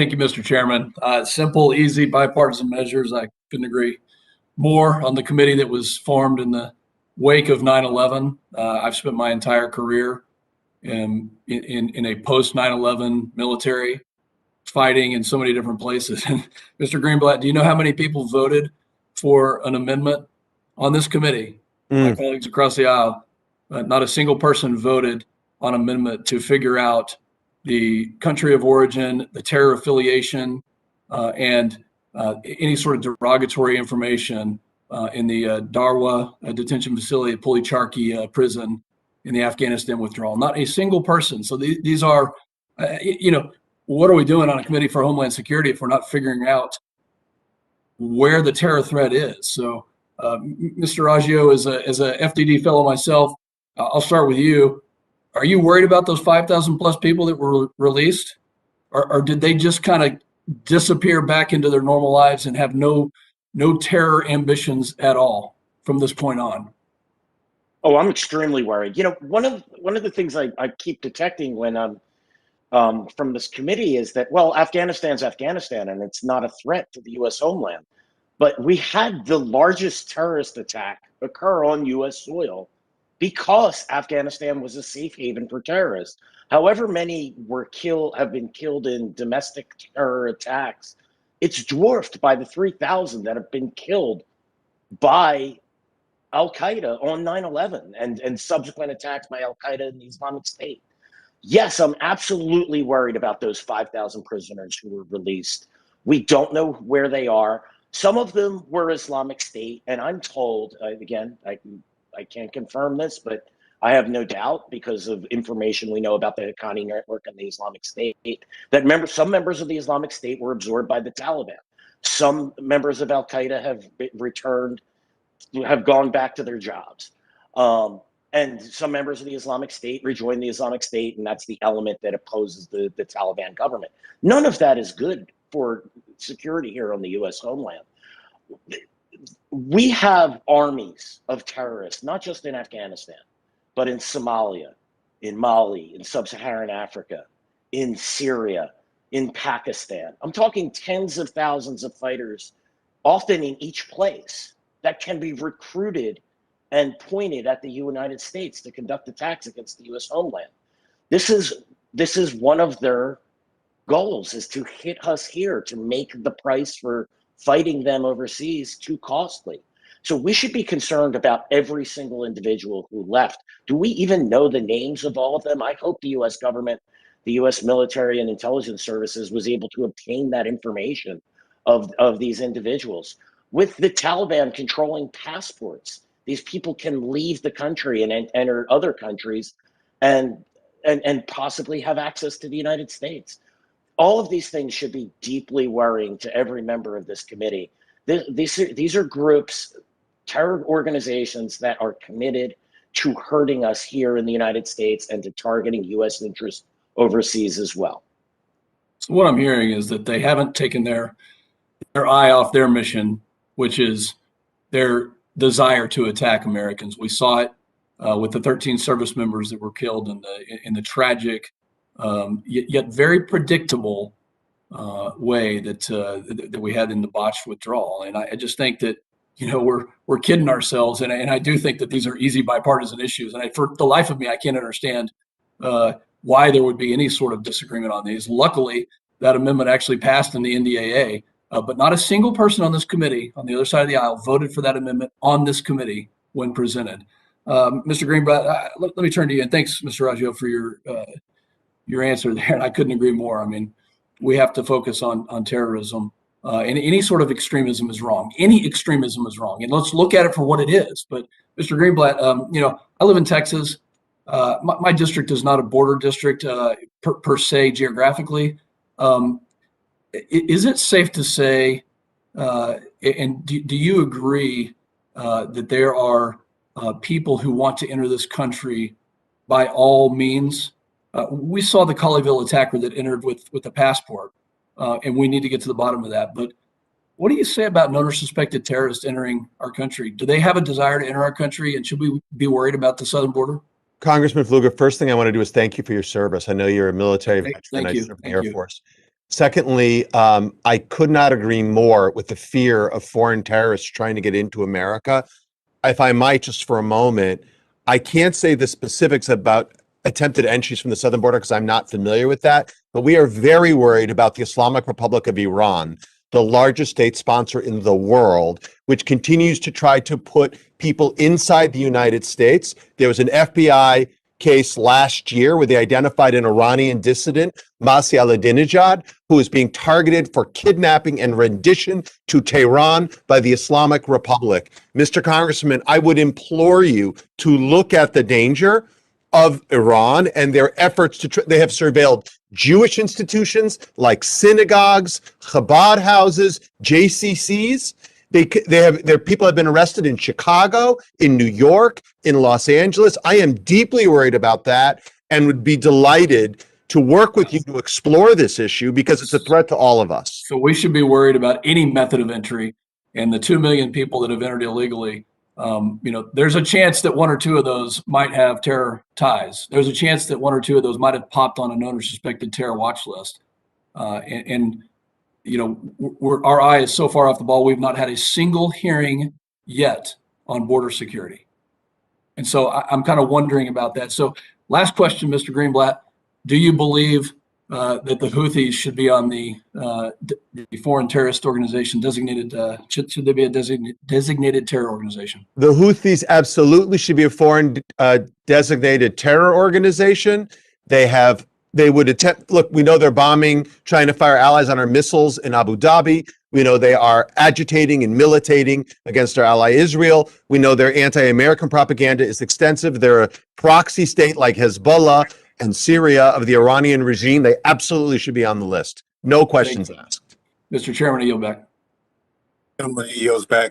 Thank you, Mr. Chairman. Simple, easy, bipartisan measures. I couldn't agree more on the committee that was formed in the wake of 9/11. I've spent my entire career in a post 9/11 military, fighting in so many different places. And Mr. Greenblatt, do you know how many people voted for an amendment on this committee? My colleagues across the aisle, not a single person voted on amendment to figure out the country of origin, the terror affiliation, and any sort of derogatory information in the Darwa detention facility at Pulicharki prison in the Afghanistan withdrawal. Not a single person. So these are, what are we doing on a committee for Homeland Security if we're not figuring out where the terror threat is? So, Mr. Raggio, as a FDD fellow myself, I'll start with you. Are you worried about those 5,000 plus people that were released, or did they just kind of disappear back into their normal lives and have no terror ambitions at all from this point on? Oh, I'm extremely worried. One of the things I keep detecting when I'm from this committee is that, well, Afghanistan's Afghanistan, and it's not a threat to the U.S. homeland. But we had the largest terrorist attack occur on U.S. soil because Afghanistan was a safe haven for terrorists. However many have been killed in domestic terror attacks, it's dwarfed by the 3,000 that have been killed by Al-Qaeda on 9/11 and subsequent attacks by Al-Qaeda and the Islamic State. Yes, I'm absolutely worried about those 5,000 prisoners who were released. We don't know where they are. Some of them were Islamic State, and I'm told, again, I can't confirm this, but I have no doubt, because of information we know about the Haqqani network and the Islamic State, that some members of the Islamic State were absorbed by the Taliban. Some members of Al-Qaeda have returned, have gone back to their jobs. And some members of the Islamic State rejoined the Islamic State, and that's the element that opposes the Taliban government. None of that is good for security here on the U.S. homeland. We have armies of terrorists, not just in Afghanistan, but in Somalia, in Mali, in sub-Saharan Africa, in Syria, in Pakistan. I'm talking tens of thousands of fighters, often in each place, that can be recruited and pointed at the United States to conduct attacks against the U.S. homeland. This is one of their goals, is to hit us here, to make the price for fighting them overseas too costly. So we should be concerned about every single individual who left. Do we even know the names of all of them? I hope the U.S. government, the U.S. military and intelligence services was able to obtain that information of these individuals. With the Taliban controlling passports, these people can leave the country and enter other countries and possibly have access to the United States. All of these things should be deeply worrying to every member of this committee. These are groups, terror organizations that are committed to hurting us here in the United States and to targeting U.S. interests overseas as well. So what I'm hearing is that they haven't taken their eye off their mission, which is their desire to attack Americans. We saw it with the 13 service members that were killed in the tragic, yet very predictable way that we had in the botched withdrawal. And I just think that we're kidding ourselves, and I do think that these are easy bipartisan issues. And for the life of me, I can't understand why there would be any sort of disagreement on these. Luckily, that amendment actually passed in the NDAA. But not a single person on this committee, on the other side of the aisle, voted for that amendment on this committee when presented. Mr. Greenblatt, let me turn to you, and thanks, Mr. Raggio, for your answer there. And I couldn't agree more. I mean, we have to focus on terrorism, and any sort of extremism is wrong. Any extremism is wrong, and let's look at it for what it is. But Mr. Greenblatt, I live in Texas. My district is not a border district per se geographically. Is it safe to say, and do you agree that there are people who want to enter this country by all means? We saw the Colleyville attacker that entered with a passport, and we need to get to the bottom of that. But what do you say about known or suspected terrorists entering our country? Do they have a desire to enter our country, and should we be worried about the southern border? Congressman Pfluger, first thing I want to do is thank you for your service. I know you're a military veteran. I served in the Air Force. Secondly, I could not agree more with the fear of foreign terrorists trying to get into America. If I might, just for a moment, I can't say the specifics about attempted entries from the southern border because I'm not familiar with that, but we are very worried about the Islamic Republic of Iran, the largest state sponsor in the world, which continues to try to put people inside the United States. There was an FBI case last year where they identified an Iranian dissident, Masih Ahmadinejad, who is being targeted for kidnapping and rendition to Tehran by the Islamic Republic. Mr. Congressman, I would implore you to look at the danger of Iran and their efforts to, they have surveilled Jewish institutions like synagogues, Chabad houses, JCCs. Their people have been arrested in Chicago, in New York, in Los Angeles. I am deeply worried about that and would be delighted to work with you to explore this issue because it's a threat to all of us. So we should be worried about any method of entry, and the 2 million people that have entered illegally. There's a chance that one or two of those might have terror ties. There's a chance that one or two of those might have popped on a known or suspected terror watch list. Our eye is so far off the ball. We've not had a single hearing yet on border security. And so I'm kind of wondering about that. So last question, Mr. Greenblatt, do you believe that the Houthis should be on the foreign terrorist organization designated, should they be a designated terror organization? The Houthis absolutely should be a foreign designated terror organization. They would attempt, look, we know they're bombing, trying to fire allies on our missiles in Abu Dhabi. We know they are agitating and militating against our ally Israel. We know their anti-American propaganda is extensive. They're a proxy state like Hezbollah and Syria of the Iranian regime. They absolutely should be on the list. No questions asked. Mr. Chairman, I yield back. Gentleman yields back.